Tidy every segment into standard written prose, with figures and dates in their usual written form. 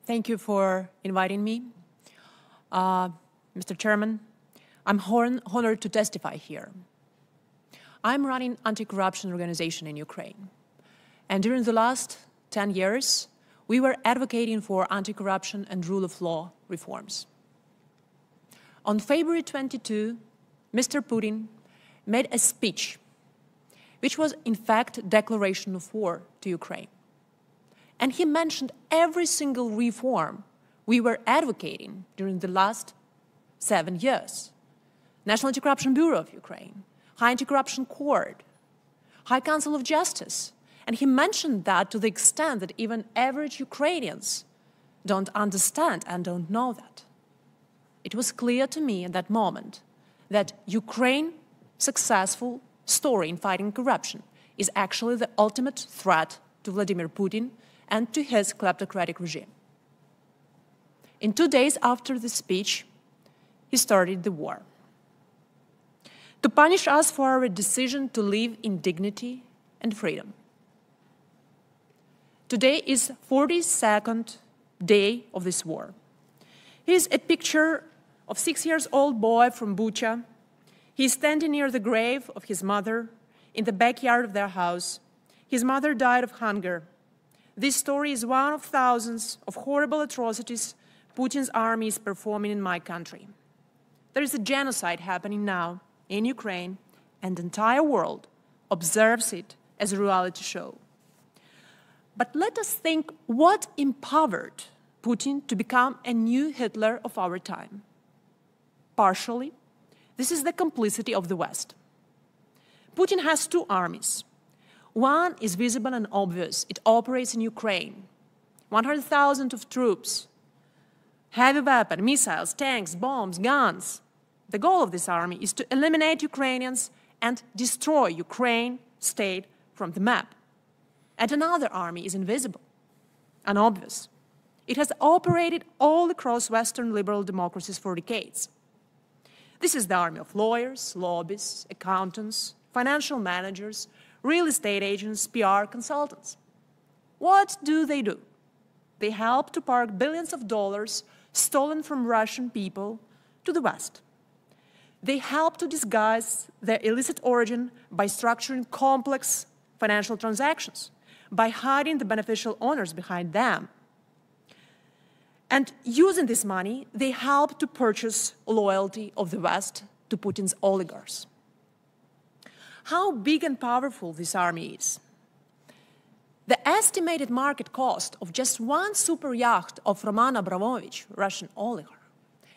Thank you for inviting me. Mr. Chairman, I'm honored to testify here. I'm running anti-corruption organization in Ukraine. And during the last 10 years, we were advocating for anti-corruption and rule of law reforms. On February 22, Mr. Putin made a speech, which was in fact a declaration of war to Ukraine. And he mentioned every single reform we were advocating during the last 7 years. National Anticorruption Bureau of Ukraine, High Anticorruption Court, High Council of Justice. And he mentioned that to the extent that even average Ukrainians don't understand and don't know that. It was clear to me at that moment that Ukraine's successful story in fighting corruption is actually the ultimate threat to Vladimir Putin and to his kleptocratic regime. In 2 days after the speech, he started the war. To punish us for our decision to live in dignity and freedom. Today is the 42nd day of this war. Here's a picture of a 6-year-old boy from Bucha. He's standing near the grave of his mother in the backyard of their house. His mother died of hunger. This story is one of thousands of horrible atrocities Putin's army is performing in my country. There is a genocide happening now in Ukraine, and the entire world observes it as a reality show. But let us think what empowered Putin to become a new Hitler of our time. Partially, this is the complicity of the West. Putin has two armies. One is visible and obvious. It operates in Ukraine. 100,000 of troops, heavy weapons, missiles, tanks, bombs, guns. The goal of this army is to eliminate Ukrainians and destroy Ukraine state from the map. And another army is invisible, unobvious. It has operated all across Western liberal democracies for decades. This is the army of lawyers, lobbyists, accountants, financial managers, real estate agents, PR consultants. What do? They help to park billions of dollars stolen from Russian people to the West. They help to disguise their illicit origin by structuring complex financial transactions, by hiding the beneficial owners behind them. And using this money, they help to purchase loyalty of the West to Putin's oligarchs. How big and powerful this army is. The estimated market cost of just one super yacht of Roman Abramovich, Russian oligarch,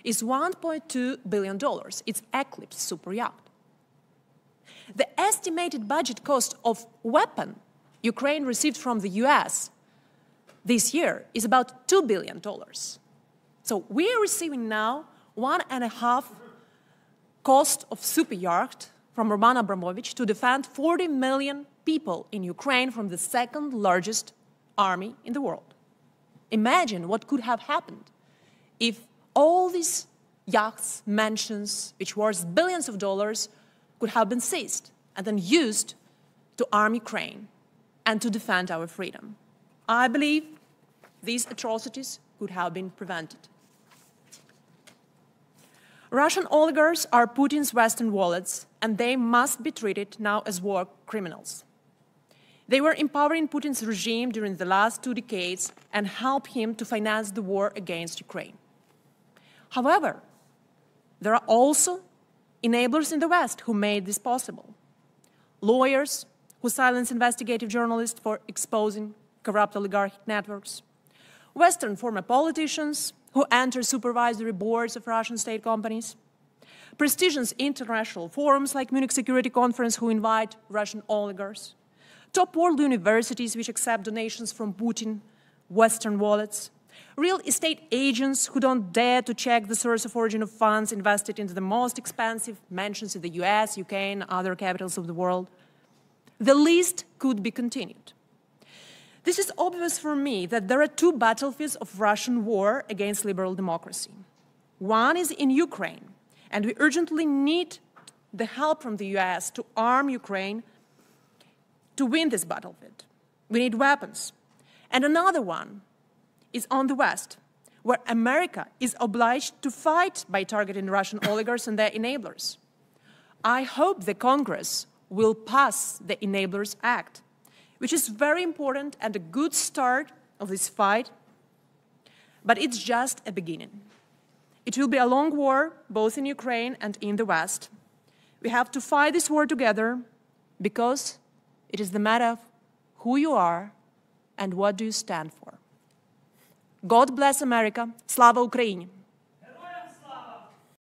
is $1.2 billion. It's Eclipse super yacht. The estimated budget cost of weapon Ukraine received from the US this year is about $2 billion. So we are receiving now 1.5 cost of super yacht from Roman Abramovich to defend 40 million people in Ukraine from the second largest army in the world. Imagine what could have happened if all these yachts, mansions, which worth billions of dollars, could have been seized and then used to arm Ukraine and to defend our freedom. I believe these atrocities could have been prevented. Russian oligarchs are Putin's Western wallets, and they must be treated now as war criminals. They were empowering Putin's regime during the last 2 decades and helped him to finance the war against Ukraine. However, there are also enablers in the West who made this possible. Lawyers who silence investigative journalists for exposing corrupt oligarchic networks. Western former politicians who enter supervisory boards of Russian state companies. Prestigious international forums like Munich Security Conference who invite Russian oligarchs. Top world universities which accept donations from Putin, Western wallets. Real estate agents who don't dare to check the source of origin of funds invested into the most expensive mansions in the US, UK, and other capitals of the world. The list could be continued. This is obvious for me that there are two battlefields of Russian war against liberal democracy. One is in Ukraine, and we urgently need the help from the US to arm Ukraine to win this battlefield. We need weapons. And another one is on the West, where America is obliged to fight by targeting Russian oligarchs and their enablers. I hope the Congress will pass the Enablers Act, which is very important and a good start of this fight, but it's just a beginning. It will be a long war, both in Ukraine and in the West. We have to fight this war together because it is the matter of who you are and what do you stand for. God bless America. Slava Ukraini!